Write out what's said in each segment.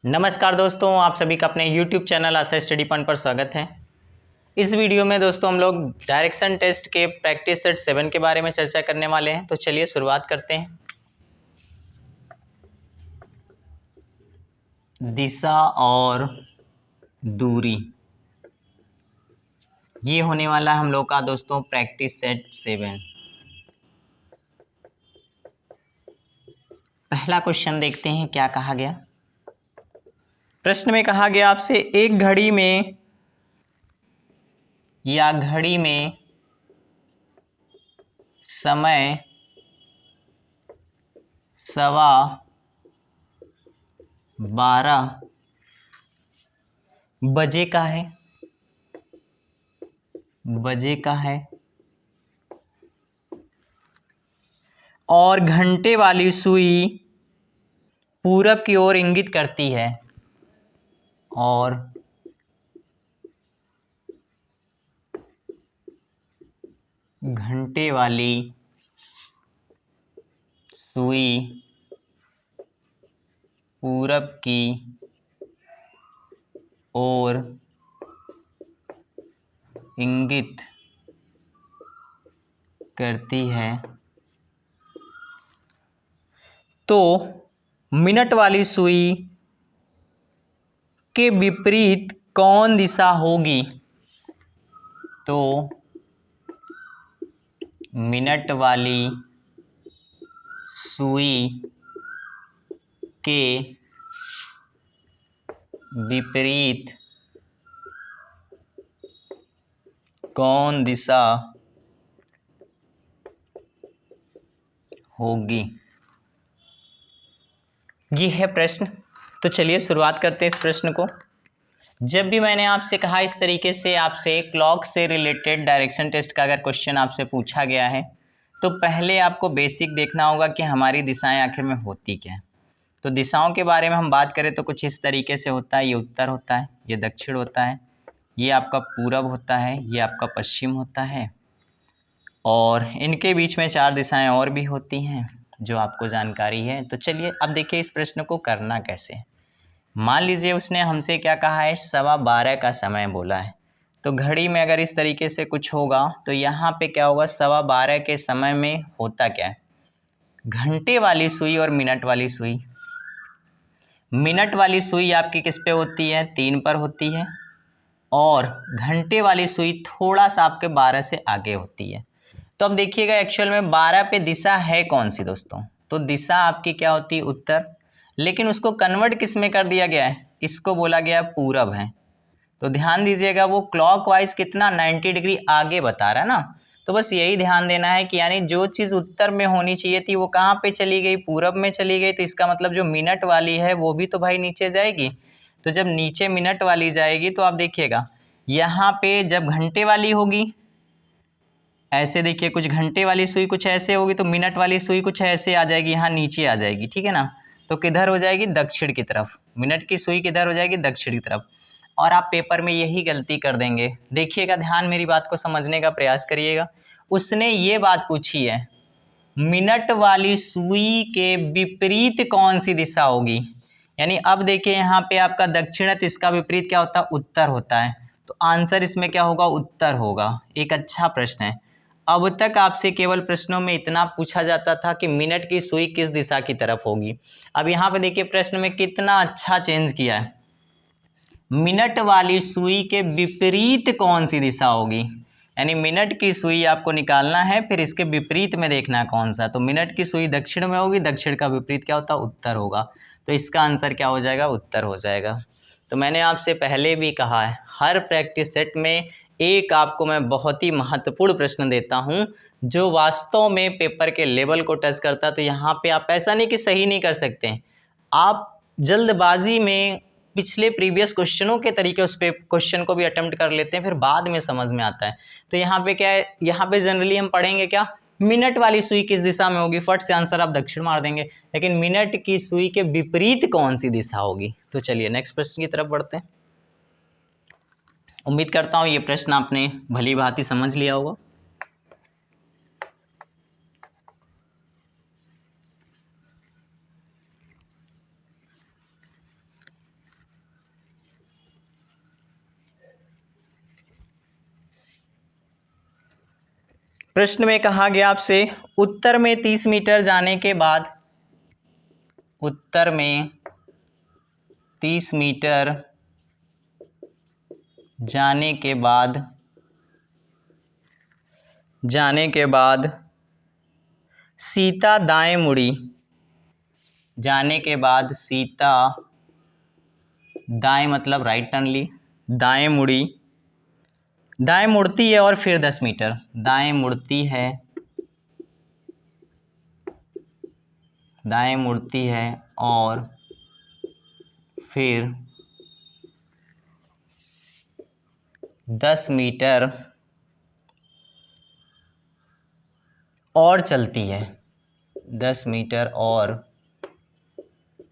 नमस्कार दोस्तों, आप सभी का अपने YouTube चैनल आशा स्टडी पॉइंट पर स्वागत है। इस वीडियो में दोस्तों हम लोग डायरेक्शन टेस्ट के प्रैक्टिस सेट 7 के बारे में चर्चा करने वाले हैं। तो चलिए शुरुआत करते हैं। दिशा और दूरी, ये होने वाला है हम लोग का दोस्तों प्रैक्टिस सेट 7। पहला क्वेश्चन देखते हैं क्या कहा गया। प्रश्न में कहा गया आपसे एक घड़ी में या घड़ी में समय 12:15 बजे का है और घंटे वाली सुई पूरब की ओर इंगित करती है और घंटे वाली सुई पूरब की ओर इंगित करती है, तो मिनट वाली सुई के विपरीत कौन दिशा होगी। तो मिनट वाली सुई के विपरीत कौन दिशा होगी, ये है प्रश्न। तो चलिए शुरुआत करते हैं इस प्रश्न को। जब भी मैंने आपसे कहा इस तरीके से आपसे क्लॉक से रिलेटेड डायरेक्शन टेस्ट का अगर क्वेश्चन आपसे पूछा गया है तो पहले आपको बेसिक देखना होगा कि हमारी दिशाएं आखिर में होती क्या है। तो दिशाओं के बारे में हम बात करें तो कुछ इस तरीके से होता है। ये उत्तर होता है, ये दक्षिण होता है, ये आपका पूरब होता है, ये आपका पश्चिम होता है और इनके बीच में 4 दिशाएं और भी होती हैं जो आपको जानकारी है। तो चलिए अब देखिए इस प्रश्न को करना कैसे। मान लीजिए उसने हमसे क्या कहा है, 12:15 का समय बोला है। तो घड़ी में अगर इस तरीके से कुछ होगा तो यहाँ पे क्या होगा, 12:15 के समय में होता क्या है, घंटे वाली सुई और मिनट वाली सुई। मिनट वाली सुई आपकी किस पे होती है, 3 पर होती है और घंटे वाली सुई थोड़ा सा आपके 12 से आगे होती है। तो अब देखिएगा एक्चुअल में 12 पे दिशा है कौन सी दोस्तों, तो दिशा आपकी क्या होती है, उत्तर। लेकिन उसको कन्वर्ट किस में कर दिया गया है, इसको बोला गया है पूरब है। तो ध्यान दीजिएगा वो क्लॉकवाइज कितना 90 डिग्री आगे बता रहा है ना। तो बस यही ध्यान देना है कि यानी जो चीज़ उत्तर में होनी चाहिए थी वो कहाँ पे चली गई, पूरब में चली गई। तो इसका मतलब जो मिनट वाली है वो भी तो भाई नीचे जाएगी। तो जब नीचे मिनट वाली जाएगी तो आप देखिएगा यहाँ पे जब घंटे वाली होगी ऐसे, देखिए कुछ घंटे वाली सुई कुछ ऐसे होगी तो मिनट वाली सुई कुछ ऐसे आ जाएगी, यहाँ नीचे आ जाएगी, ठीक है ना। तो किधर हो जाएगी, दक्षिण की तरफ। मिनट की सुई किधर हो जाएगी, दक्षिण की तरफ। और आप पेपर में यही गलती कर देंगे। देखिएगा ध्यान, मेरी बात को समझने का प्रयास करिएगा। उसने ये बात पूछी है मिनट वाली सुई के विपरीत कौन सी दिशा होगी, यानी अब देखिए यहाँ पे आपका दक्षिण है तो इसका विपरीत क्या होता है, उत्तर होता है। तो आंसर इसमें क्या होगा, उत्तर होगा। एक अच्छा प्रश्न है। अब तक आपसे केवल प्रश्नों में इतना पूछा जाता था कि मिनट की सुई किस दिशा की तरफ होगी। अब यहाँ पे देखिए प्रश्न में कितना अच्छा चेंज किया है, मिनट वाली सुई के विपरीत कौन सी दिशा होगी, यानी मिनट की सुई आपको निकालना है फिर इसके विपरीत में देखना है कौन सा। तो मिनट की सुई दक्षिण में होगी, दक्षिण का विपरीत क्या होता है, उत्तर होगा। तो इसका आंसर क्या हो जाएगा, उत्तर हो जाएगा। तो मैंने आपसे पहले भी कहा है हर प्रैक्टिस सेट में एक आपको मैं बहुत ही महत्वपूर्ण प्रश्न देता हूं जो वास्तव में पेपर के लेवल को टच करता। तो यहाँ पे आप ऐसा नहीं कि सही नहीं कर सकते, आप जल्दबाजी में पिछले प्रीवियस क्वेश्चनों के तरीके उस पे क्वेश्चन को भी अटेम्प्ट कर लेते हैं, फिर बाद में समझ में आता है। तो यहाँ पे क्या है, यहाँ पे जनरली हम पढ़ेंगे क्या, मिनट वाली सुई किस दिशा में होगी, फट से आंसर आप दक्षिण मार देंगे। लेकिन मिनट की सुई के विपरीत कौन सी दिशा होगी। तो चलिए नेक्स्ट प्रश्न की तरफ बढ़ते हैं। उम्मीद करता हूँ ये प्रश्न आपने भली भांति समझ लिया होगा। प्रश्न में कहा गया आपसे उत्तर में 30 मीटर जाने के बाद, उत्तर में 30 मीटर जाने के बाद सीता दाएं मुड़ी, जाने के बाद सीता दाएं मतलब राइट टर्न ली, दाएं मुड़ी, दाएं मुड़ती है और फिर 10 मीटर दाएं मुड़ती है, दाएं मुड़ती है और फिर 10 मीटर और चलती है, 10 मीटर और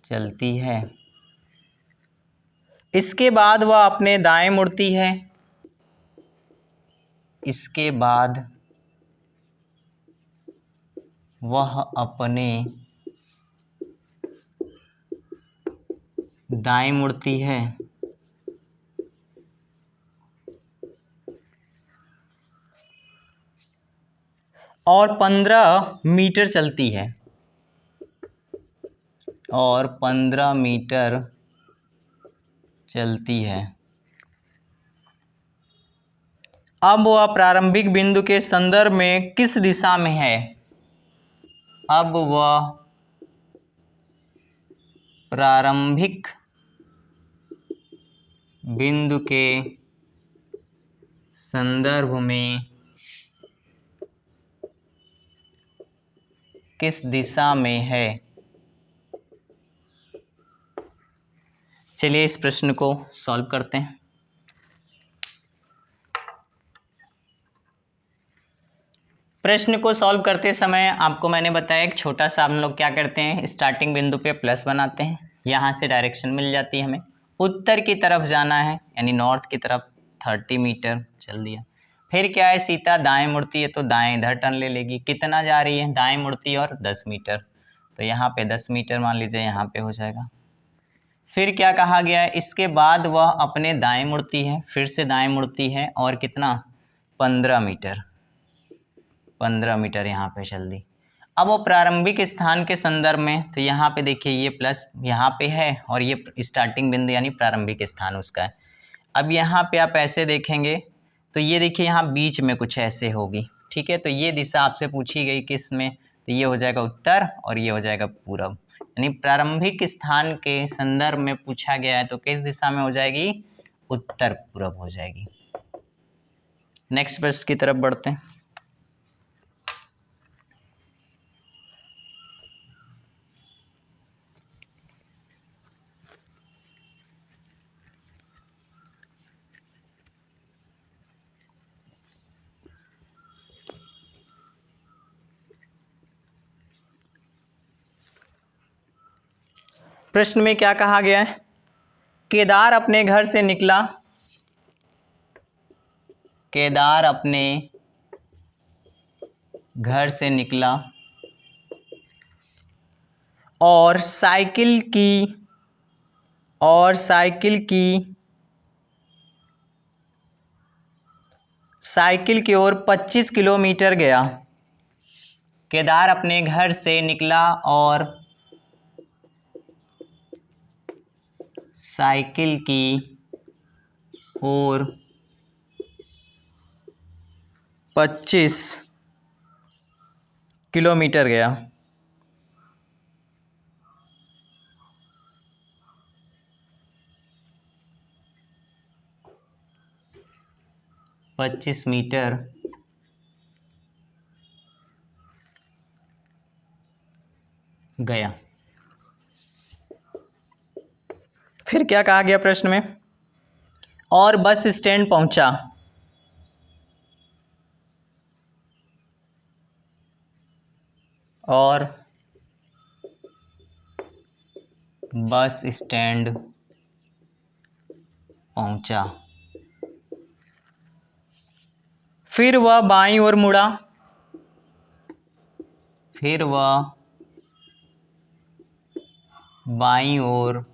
चलती है। इसके बाद वह अपने दाएं मुड़ती है, इसके बाद वह अपने दाएं मुड़ती है और 15 मीटर चलती है, और 15 मीटर चलती है। अब वह प्रारंभिक बिंदु के संदर्भ में किस दिशा में है? अब वह प्रारंभिक बिंदु के संदर्भ में किस दिशा में है? चलिए इस प्रश्न को सॉल्व करते हैं। प्रश्न को सॉल्व करते समय आपको मैंने बताया एक छोटा सा हम लोग क्या करते हैं, स्टार्टिंग बिंदु पे प्लस बनाते हैं, यहाँ से डायरेक्शन मिल जाती है हमें। उत्तर की तरफ जाना है यानी नॉर्थ की तरफ 30 मीटर चल दिया। फिर क्या है, सीता दाएं मुड़ती है तो दाएं इधर टर्न ले लेगी। कितना जा रही है, दाएं मुड़ती है और 10 मीटर, तो यहाँ पे 10 मीटर मान लीजिए यहाँ पे हो जाएगा। फिर क्या कहा गया है, इसके बाद वह अपने दाएं मुड़ती है, फिर से दाएं मुड़ती है और कितना 15 मीटर, 15 मीटर यहाँ पे चल दी। अब वो प्रारंभिक स्थान के संदर्भ में, तो यहाँ पे देखिए ये प्लस यहाँ पे है और ये स्टार्टिंग बिंदु यानी प्रारंभिक स्थान उसका है। अब यहाँ पे आप ऐसे देखेंगे तो ये देखिए यहाँ बीच में कुछ ऐसे होगी, ठीक है। तो ये दिशा आपसे पूछी गई किस में, तो ये हो जाएगा उत्तर और ये हो जाएगा पूरब, यानी प्रारंभिक स्थान के संदर्भ में पूछा गया है तो किस दिशा में हो जाएगी, उत्तर पूरब हो जाएगी। नेक्स्ट प्रश्न की तरफ बढ़ते हैं। प्रश्न में क्या कहा गया है, केदार अपने घर से निकला, केदार अपने घर से निकला और साइकिल की ओर 25 किलोमीटर गया। केदार अपने घर से निकला और साइकिल की ओर 25 किलोमीटर गया। पच्चीस मीटर गया। फिर क्या कहा गया प्रश्न में, और बस स्टैंड पहुंचा, और बस स्टैंड पहुंचा। फिर वह बाईं ओर मुड़ा, फिर वह बाईं ओर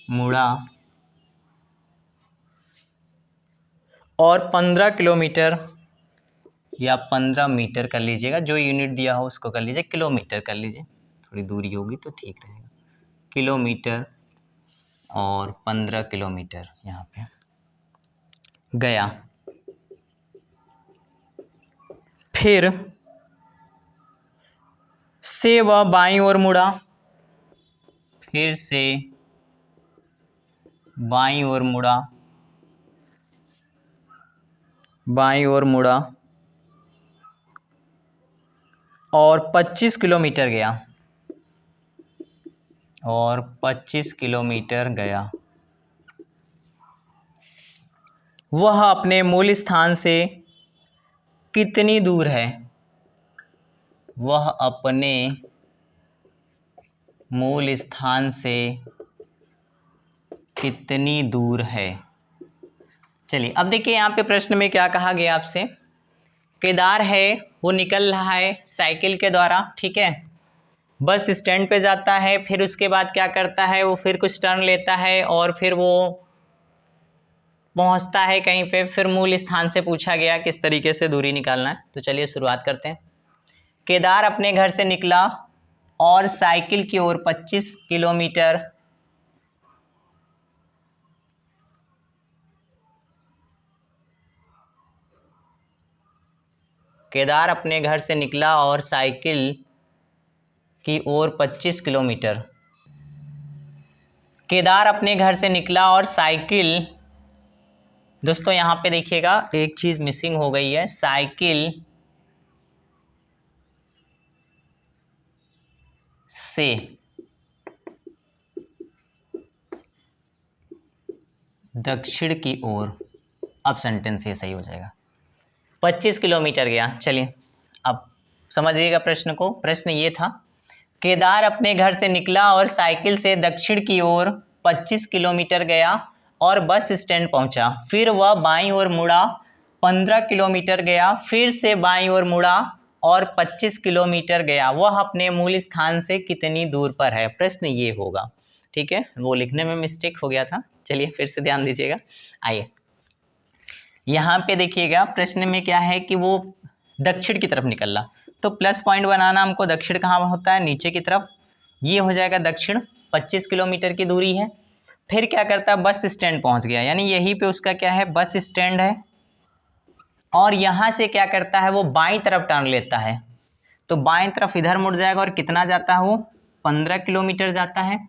मुड़ा और 15 किलोमीटर या 15 मीटर कर लीजिएगा, जो यूनिट दिया हो उसको कर लीजिए, किलोमीटर कर लीजिए, थोड़ी दूरी होगी तो ठीक रहेगा। किलोमीटर और 15 किलोमीटर यहाँ पे गया। फिर से वह बाईं ओर मुड़ा, फिर से बाईं ओर मुड़ा, बाईं ओर मुड़ा और 25 किलोमीटर गया, और 25 किलोमीटर गया। वह अपने मूल स्थान से कितनी दूर है? वह अपने मूल स्थान से कितनी दूर है? चलिए अब देखिए यहाँ पे प्रश्न में क्या कहा गया आपसे। केदार है वो निकल रहा है साइकिल के द्वारा, ठीक है, बस स्टैंड पे जाता है, फिर उसके बाद क्या करता है वो फिर कुछ टर्न लेता है और फिर वो पहुंचता है कहीं पे। फिर मूल स्थान से पूछा गया किस तरीके से दूरी निकालना है, तो चलिए शुरुआत करते हैं। केदार अपने घर से निकला और साइकिल की ओर 25 किलोमीटर केदार अपने घर से निकला और साइकिल की ओर 25 किलोमीटर। केदार अपने घर से निकला और साइकिल, दोस्तों यहाँ पे देखिएगा एक चीज मिसिंग हो गई है, साइकिल से दक्षिण की ओर, अब सेंटेंस ये सही हो जाएगा, 25 किलोमीटर गया। चलिए अब समझिएगा प्रश्न को। प्रश्न ये था, केदार अपने घर से निकला और साइकिल से दक्षिण की ओर 25 किलोमीटर गया और बस स्टैंड पहुंचा। फिर वह बाईं ओर मुड़ा, 15 किलोमीटर गया, फिर से बाईं ओर मुड़ा और 25 किलोमीटर गया। वह अपने मूल स्थान से कितनी दूर पर है? प्रश्न ये होगा, ठीक है, वो लिखने में मिस्टेक हो गया था। चलिए फिर से ध्यान दीजिएगा। आइए यहाँ पे देखिएगा प्रश्न में क्या है कि वो दक्षिण की तरफ निकल रहा, तो प्लस पॉइंट बनाना हमको। दक्षिण कहाँ होता है? नीचे की तरफ, ये हो जाएगा दक्षिण, 25 किलोमीटर की दूरी है। फिर क्या करता है, बस स्टैंड पहुंच गया, यानी यहीं पे उसका क्या है, बस स्टैंड है। और यहाँ से क्या करता है, वो बाईं तरफ टर्न लेता है, तो बाईं तरफ इधर मुड़ जाएगा और कितना जाता है वो, 15 किलोमीटर जाता है।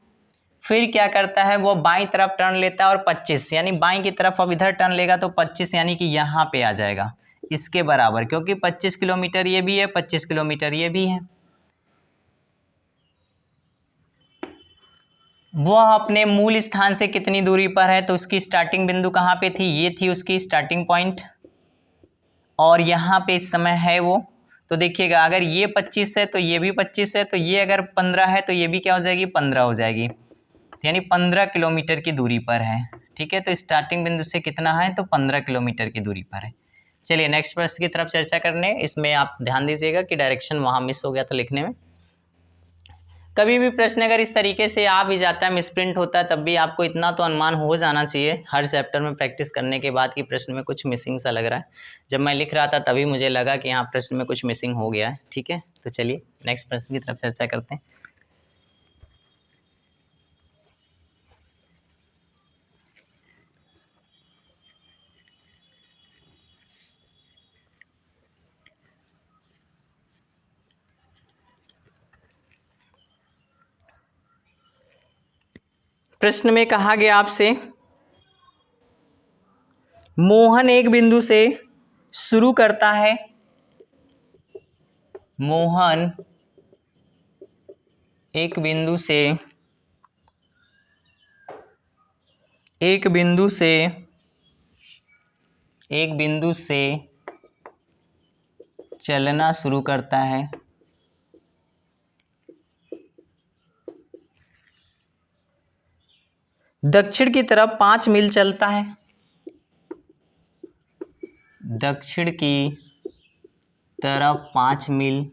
फिर क्या करता है, वो बाईं तरफ टर्न लेता है और 25, यानी बाईं की तरफ अब इधर टर्न लेगा तो 25 यानी कि यहाँ पे आ जाएगा इसके बराबर, क्योंकि 25 किलोमीटर ये भी है, 25 किलोमीटर ये भी है। वह अपने मूल स्थान से कितनी दूरी पर है, तो उसकी स्टार्टिंग बिंदु कहाँ पे थी, ये थी उसकी स्टार्टिंग पॉइंट, और यहाँ पे इस समय है वो। तो देखिएगा अगर ये 25 है तो ये भी 25 है, तो ये अगर 15 है तो ये भी क्या हो जाएगी, 15 हो जाएगी, यानी 15 किलोमीटर की दूरी पर है, ठीक है। तो स्टार्टिंग बिंदु से कितना है, तो 15 किलोमीटर की दूरी पर है। चलिए नेक्स्ट प्रश्न की तरफ चर्चा करने। इसमें आप ध्यान दीजिएगा कि डायरेक्शन वहाँ मिस हो गया था लिखने में। कभी भी प्रश्न अगर इस तरीके से आ भी जाता है, मिसप्रिंट होता है, तब भी आपको इतना तो अनुमान हो जाना चाहिए हर चैप्टर में प्रैक्टिस करने के बाद कि प्रश्न में कुछ मिसिंग सा लग रहा है। जब मैं लिख रहा था तभी मुझे लगा कि यहाँ प्रश्न में कुछ मिसिंग हो गया है, ठीक है। तो चलिए नेक्स्ट प्रश्न की तरफ चर्चा करते हैं। प्रश्न में कहा गया आपसे, मोहन एक बिंदु से शुरू करता है, मोहन एक बिंदु से चलना शुरू करता है, दक्षिण की तरफ 5 मील चलता है, दक्षिण की तरफ 5 मील,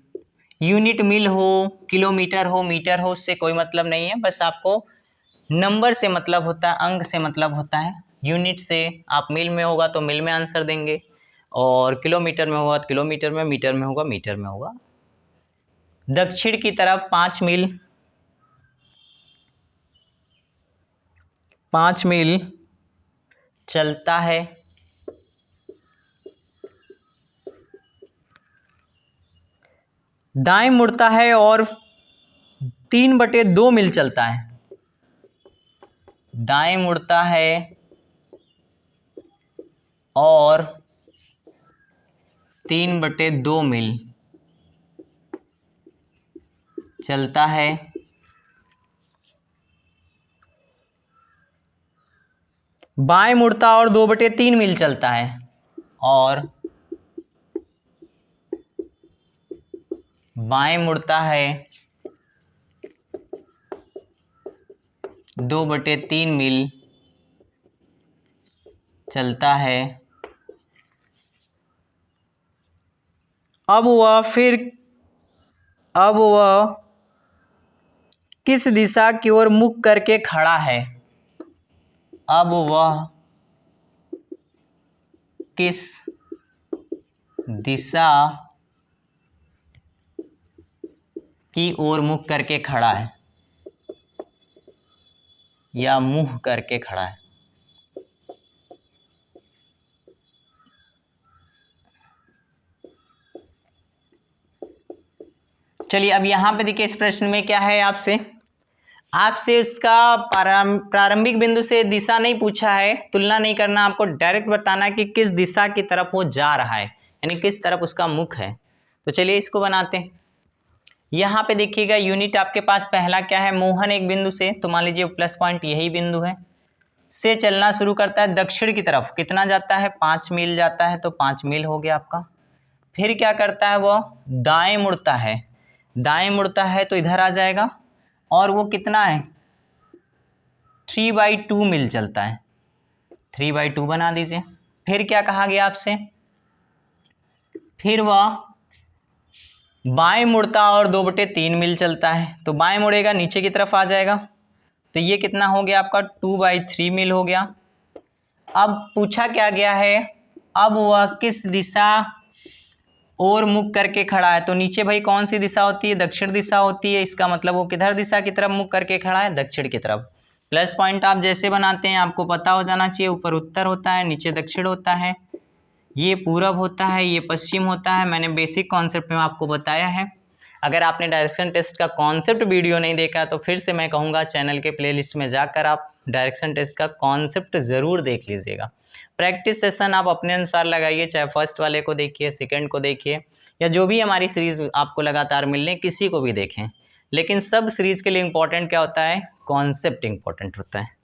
यूनिट मील हो, किलोमीटर हो, मीटर हो, उससे कोई मतलब नहीं है, बस आपको नंबर से मतलब होता है, अंक से मतलब होता है। यूनिट से आप मील में होगा तो मील में आंसर देंगे, और किलोमीटर में होगा तो किलोमीटर में, मीटर में होगा मीटर में होगा। दक्षिण की तरफ 5 मील, 5 मील चलता है। दाएं मुड़ता है और 3/2 मील चलता है। दाएं मुड़ता है और 3/2 मील चलता है। बाएं मुड़ता और 2/3 मील चलता है और बाएं मुड़ता है 2/3 मील चलता है। अब वह किस दिशा की ओर मुख करके खड़ा है? अब वह किस दिशा की ओर मुख करके खड़ा है या मुंह करके खड़ा है? चलिए अब यहां पे देखिए इस प्रश्न में क्या है, आपसे इसका प्रारंभिक बिंदु से दिशा नहीं पूछा है, तुलना नहीं करना, आपको डायरेक्ट बताना है कि किस दिशा की तरफ वो जा रहा है, यानी किस तरफ उसका मुख है। तो चलिए इसको बनाते हैं। यहाँ पे देखिएगा यूनिट आपके पास पहला क्या है, मोहन एक बिंदु से, तो मान लीजिए प्लस पॉइंट यही बिंदु है, से चलना शुरू करता है दक्षिण की तरफ। कितना जाता है? 5 मील जाता है, तो 5 मील हो गया आपका। फिर क्या करता है वो? दाएं मुड़ता है। दाएं मुड़ता है तो इधर आ जाएगा और वो कितना है? 3/2 मील चलता है। 3/2 बना दीजिए। फिर क्या कहा गया आपसे? फिर वह बाएं मुड़ता और 2/3 मील चलता है, तो बाएं मुड़ेगा नीचे की तरफ आ जाएगा, तो ये कितना हो गया आपका? 2/3 मील हो गया। अब पूछा क्या गया है? अब वह किस दिशा और मुख करके खड़ा है, तो नीचे भाई कौन सी दिशा होती है? दक्षिण दिशा होती है। इसका मतलब वो किधर दिशा की तरफ मुख करके खड़ा है? दक्षिण की तरफ। प्लस पॉइंट आप जैसे बनाते हैं आपको पता हो जाना चाहिए, ऊपर उत्तर होता है, नीचे दक्षिण होता है, ये पूरब होता है, ये पश्चिम होता है। मैंने बेसिक कॉन्सेप्ट में आपको बताया है। अगर आपने डायरेक्शन टेस्ट का कॉन्सेप्ट वीडियो नहीं देखा तो फिर से मैं कहूँगा चैनल के प्लेलिस्ट में जाकर आप डायरेक्शन टेस्ट का कॉन्सेप्ट ज़रूर देख लीजिएगा। प्रैक्टिस सेशन आप अपने अनुसार लगाइए, चाहे फर्स्ट वाले को देखिए, सेकंड को देखिए, या जो भी हमारी सीरीज़ आपको लगातार मिलने किसी को भी देखें, लेकिन सब सीरीज़ के लिए इम्पोर्टेंट क्या होता है? कॉन्सेप्ट इम्पोर्टेंट होता है।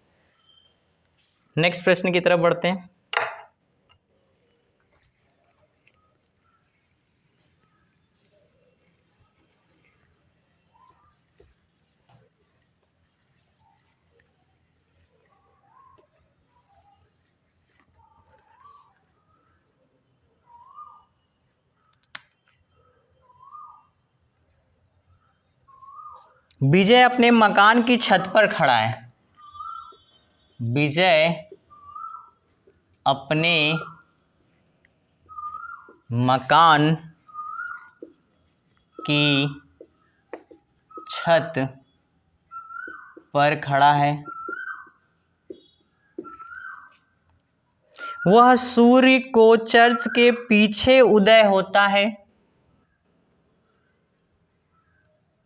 नेक्स्ट प्रश्न की तरफ बढ़ते हैं। विजय अपने मकान की छत पर खड़ा है। विजय अपने मकान की छत पर खड़ा है। वह सूर्य को चर्च के पीछे उदय होता है।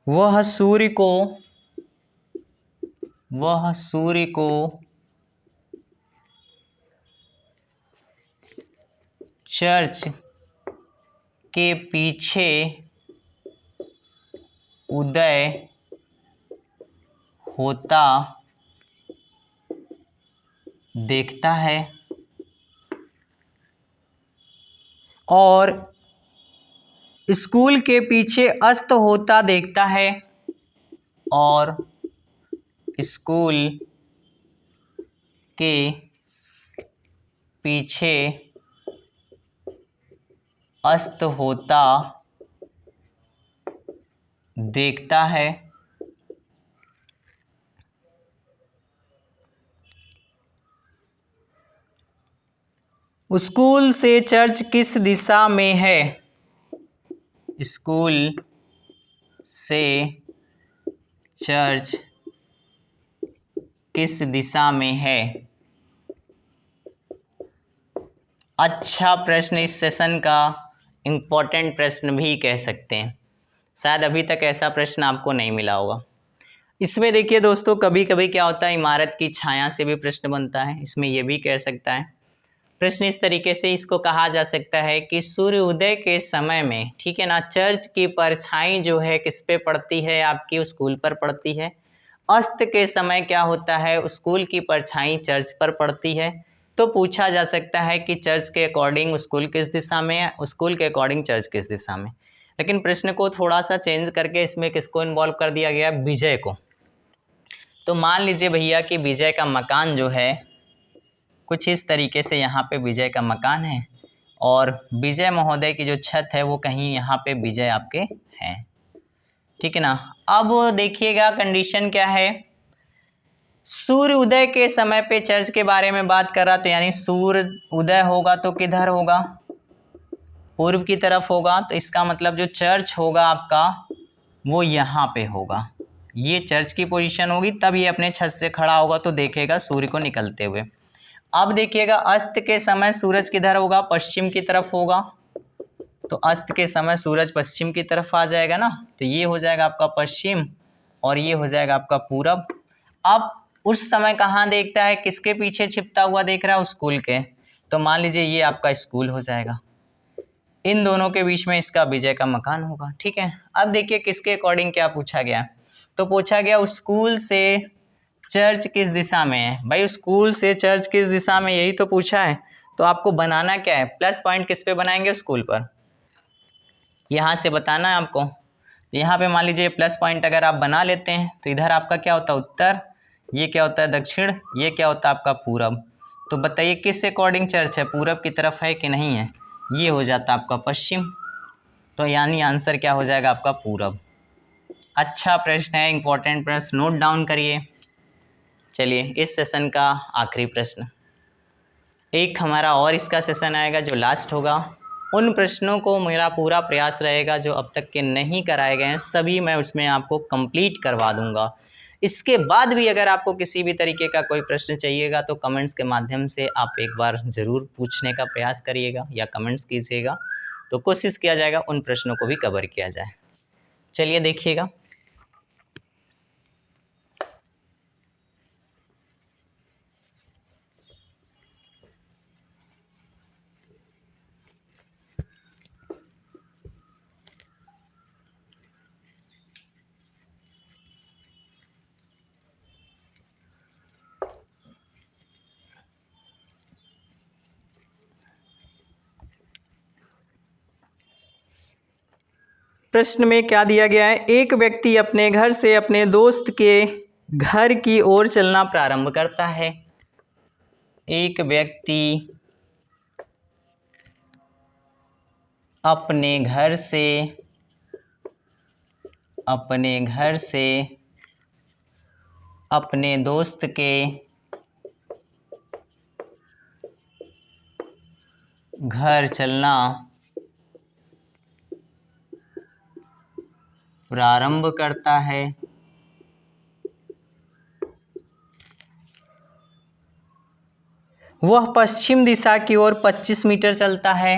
वह सूर्य को चर्च के पीछे उदय होता देखता है और स्कूल के पीछे अस्त होता देखता है और स्कूल के पीछे अस्त होता देखता है। स्कूल से चर्च किस दिशा में है? स्कूल से चर्च किस दिशा में है? अच्छा प्रश्न, इस सेशन का इम्पोर्टेंट प्रश्न भी कह सकते हैं। शायद अभी तक ऐसा प्रश्न आपको नहीं मिला होगा। इसमें देखिए दोस्तों, कभी कभी क्या होता है, इमारत की छाया से भी प्रश्न बनता है। इसमें यह भी कह सकता है प्रश्न इस तरीके से, इसको कहा जा सकता है कि सूर्य उदय के समय में, ठीक है ना, चर्च की परछाई जो है किस पे पड़ती है? आपकी स्कूल पर पड़ती है। अस्त के समय क्या होता है? स्कूल की परछाई चर्च पर पड़ती है। तो पूछा जा सकता है कि चर्च के अकॉर्डिंग स्कूल किस दिशा में है, स्कूल के अकॉर्डिंग चर्च किस दिशा में। लेकिन प्रश्न को थोड़ा सा चेंज करके इसमें किसको इन्वॉल्व कर दिया गया? विजय को। तो मान लीजिए भैया कि विजय का मकान जो है कुछ इस तरीके से, यहाँ पे विजय का मकान है और विजय महोदय की जो छत है वो कहीं यहाँ पे विजय आपके हैं, ठीक है ना। अब देखिएगा कंडीशन क्या है, सूर्य उदय के समय पे चर्च के बारे में बात कर रहा, तो यानी सूर्य उदय होगा तो किधर होगा? पूर्व की तरफ होगा। तो इसका मतलब जो चर्च होगा आपका वो यहाँ पे होगा। ये चर्च की पोजीशन होगी, तब ये अपने छत से खड़ा होगा तो देखेगा सूर्य को निकलते हुए। अब देखिएगा अस्त के समय सूरज किधर होगा? पश्चिम की तरफ होगा। तो अस्त के समय सूरज पश्चिम की तरफ आ जाएगा ना, तो ये हो जाएगा आपका पश्चिम और ये हो जाएगा आपका पूरब। अब उस समय कहाँ देखता है, किसके पीछे छिपता हुआ देख रहा है? स्कूल के। तो मान लीजिए ये आपका स्कूल हो जाएगा, इन दोनों के बीच में इसका विजय का मकान होगा, ठीक है। अब देखिए किसके अकॉर्डिंग क्या पूछा गया, तो पूछा गया स्कूल से चर्च किस दिशा में है। भाई स्कूल से चर्च किस दिशा में, यही तो पूछा है। तो आपको बनाना क्या है? प्लस पॉइंट किस पे बनाएंगे? स्कूल पर। यहाँ से बताना है आपको। यहाँ पे मान लीजिए प्लस पॉइंट अगर आप बना लेते हैं तो इधर आपका क्या होता है? उत्तर। ये क्या होता है? दक्षिण। ये क्या होता है आपका? पूरब। तो बताइए किस अकॉर्डिंग चर्च है? पूरब की तरफ है कि नहीं है? ये हो जाता है आपका पश्चिम। तो यानी आंसर क्या हो जाएगा आपका? पूरब। अच्छा प्रश्न है, इंपॉर्टेंट प्रश्न, नोट डाउन करिए। चलिए इस सेशन का आखिरी प्रश्न, एक हमारा और इसका सेशन आएगा जो लास्ट होगा। उन प्रश्नों को मेरा पूरा प्रयास रहेगा जो अब तक के नहीं कराए गए हैं सभी मैं उसमें आपको कंप्लीट करवा दूंगा। इसके बाद भी अगर आपको किसी भी तरीके का कोई प्रश्न चाहिएगा तो कमेंट्स के माध्यम से आप एक बार ज़रूर पूछने का प्रयास करिएगा या कमेंट्स कीजिएगा, तो कोशिश किया जाएगा उन प्रश्नों को भी कवर किया जाए। चलिए देखिएगा, प्रश्न में क्या दिया गया है, एक व्यक्ति अपने घर से अपने दोस्त के घर की ओर चलना प्रारंभ करता है। एक व्यक्ति अपने घर से अपने दोस्त के घर चलना प्रारंभ करता है। वह पश्चिम दिशा की ओर 25 मीटर चलता है।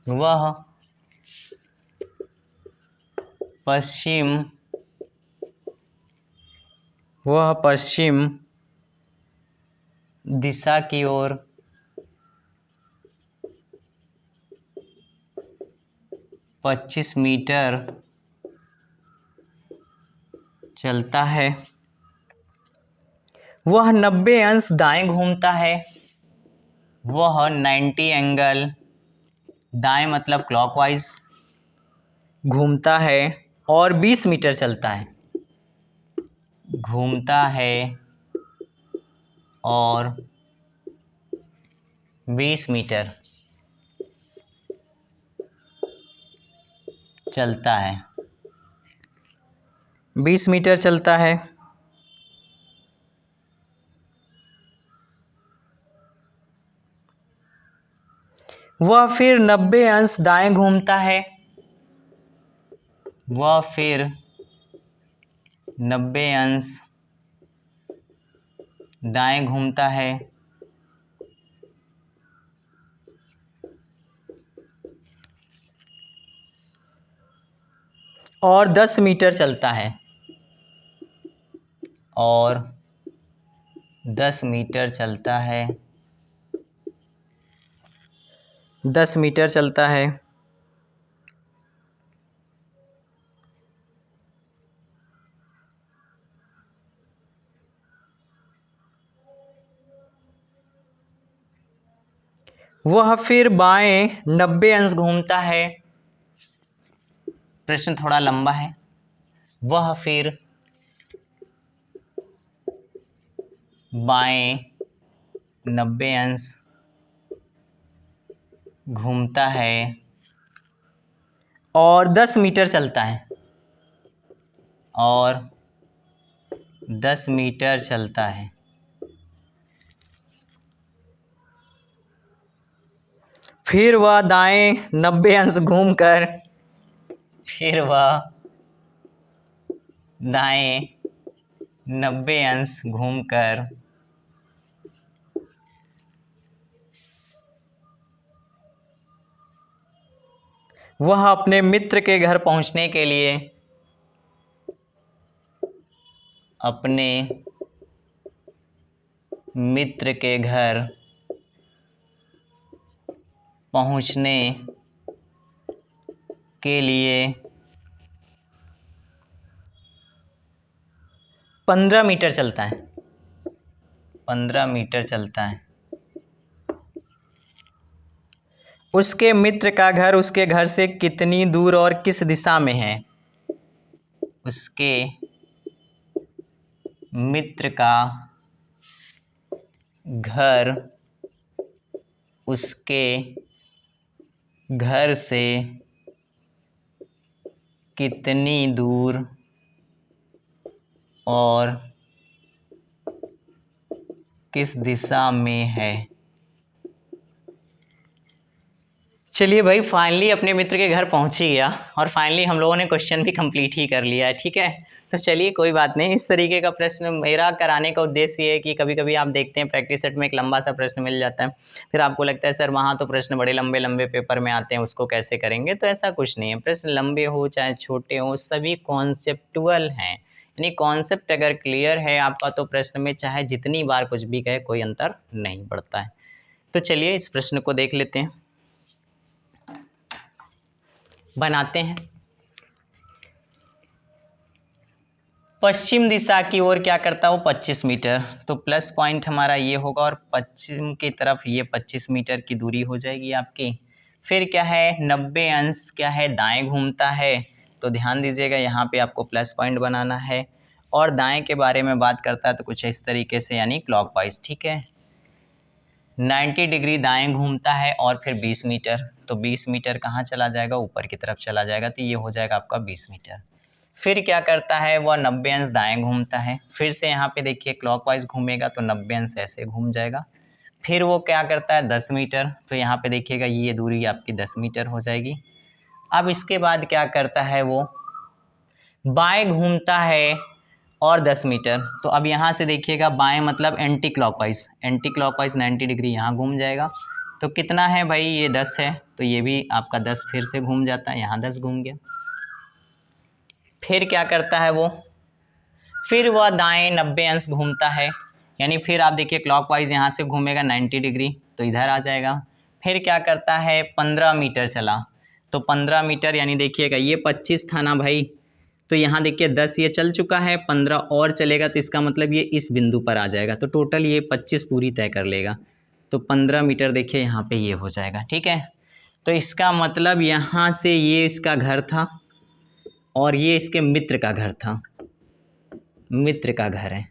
वह पश्चिम दिशा की ओर 25 मीटर चलता है। वह 90 अंश दाएं घूमता है। वह 90 एंगल दाएं मतलब क्लॉकवाइज घूमता है और 20 मीटर चलता है। घूमता है और 20 मीटर चलता है। 20 मीटर चलता है। वह फिर 90 अंश दाएं घूमता है, वह फिर 90 अंश दाएं घूमता है और 10 मीटर चलता है, और 10 मीटर चलता है, 10 मीटर चलता है। वह फिर बाएं 90 अंश घूमता है। प्रश्न थोड़ा लंबा है। वह फिर बाएं 90 अंश घूमता है और 10 मीटर चलता है, और 10 मीटर चलता है। फिर वह दाएं 90 अंश घूमकर, फिर वह दाएं 90 अंश घूमकर वह अपने मित्र के घर पहुंचने के लिए, अपने मित्र के घर पहुंचने के लिए 15 मीटर चलता है, 15 मीटर चलता है। उसके मित्र का घर उसके घर से कितनी दूर और किस दिशा में है? उसके मित्र का घर उसके घर से कितनी दूर और किस दिशा में है? चलिए भाई, फाइनली अपने मित्र के घर पहुंच ही गया और फाइनली हम लोगों ने क्वेश्चन भी कंप्लीट ही कर लिया है। ठीक है, तो चलिए कोई बात नहीं। इस तरीके का प्रश्न मेरा कराने का उद्देश्य ये है कि कभी कभी आप देखते हैं प्रैक्टिस सेट में एक लंबा सा प्रश्न मिल जाता है, फिर आपको लगता है सर वहाँ तो प्रश्न बड़े लंबे लंबे पेपर में आते हैं, उसको कैसे करेंगे। तो ऐसा कुछ नहीं है, प्रश्न लंबे हो चाहे छोटे हो सभी कॉन्सेप्टुअल हैं, यानी कॉन्सेप्ट अगर क्लियर है आपका तो प्रश्न में चाहे जितनी बार कुछ भी कहे कोई अंतर नहीं पड़ता है। तो चलिए इस प्रश्न को देख लेते हैं, बनाते हैं। पश्चिम दिशा की ओर क्या करता हूँ 25 मीटर, तो प्लस पॉइंट हमारा ये होगा और पश्चिम की तरफ ये 25 मीटर की दूरी हो जाएगी आपकी। फिर क्या है 90 अंश क्या है दाएं घूमता है, तो ध्यान दीजिएगा यहाँ पे आपको प्लस पॉइंट बनाना है। और दाएं के बारे में बात करता है तो कुछ इस तरीके से, यानी क्लॉकवाइज। ठीक है, 90 डिग्री दाएं घूमता है और फिर 20 मीटर, तो 20 मीटर कहाँ चला जाएगा ऊपर की तरफ चला जाएगा, तो ये हो जाएगा आपका 20 मीटर। फिर क्या करता है वह 90 अंश दाएं घूमता है, फिर से यहाँ पे देखिए क्लॉकवाइज घूमेगा तो 90 अंश ऐसे घूम जाएगा। फिर वो क्या करता है 10 मीटर, तो यहाँ पे देखिएगा ये दूरी आपकी 10 मीटर हो जाएगी। अब इसके बाद क्या करता है वो बाएं घूमता है और 10 मीटर, तो अब यहाँ से देखिएगा बाएं मतलब anti clockwise, anti clockwise 90 degree यहाँ घूम जाएगा। तो कितना है भाई ये 10 है, तो ये भी आपका 10 फिर से घूम जाता है, यहाँ 10 घूम गया। फिर क्या करता है वो, फिर वह दाएं 90 अंश घूमता है, यानी फिर आप देखिए क्लॉकवाइज यहाँ से घूमेगा 90 डिग्री तो इधर आ जाएगा। फिर क्या करता है 15 मीटर चला, तो 15 मीटर यानी देखिएगा ये 25 था ना भाई, तो यहाँ देखिए 10 ये चल चुका है, 15 और चलेगा तो इसका मतलब ये इस बिंदु पर आ जाएगा, तो टोटल ये 25 पूरी तय कर लेगा। तो 15 मीटर देखिए यहाँ पे ये हो जाएगा। ठीक है, तो इसका मतलब यहाँ से ये इसका घर था और ये इसके मित्र का घर था, मित्र का घर है।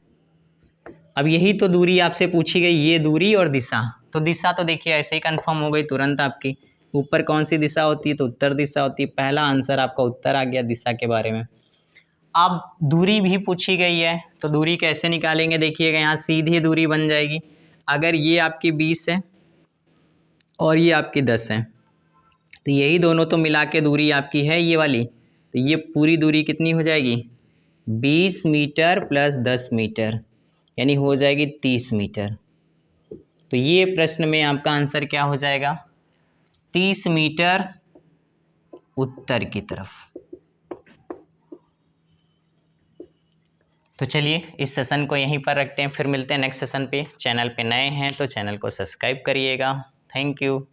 अब यही तो दूरी आपसे पूछी गई, ये दूरी और दिशा, तो दिशा तो देखिए ऐसे ही कंफर्म हो गई तुरंत आपकी। ऊपर कौन सी दिशा होती है, तो उत्तर दिशा होती है, पहला आंसर आपका उत्तर आ गया दिशा के बारे में। अब दूरी भी पूछी गई है, तो दूरी कैसे निकालेंगे, देखिएगा यहाँ सीधी दूरी बन जाएगी। अगर ये आपकी 20 है और ये आपकी 10 है। तो यही दोनों तो मिला के दूरी आपकी है ये वाली, तो ये पूरी दूरी कितनी हो जाएगी 20 मीटर प्लस 10 मीटर, यानी हो जाएगी 30 मीटर। तो ये प्रश्न में आपका आंसर क्या हो जाएगा 30 मीटर उत्तर की तरफ। तो चलिए इस सेशन को यहीं पर रखते हैं, फिर मिलते हैं नेक्स्ट सेशन पे। चैनल पे नए हैं तो चैनल को सब्सक्राइब करिएगा। Thank you.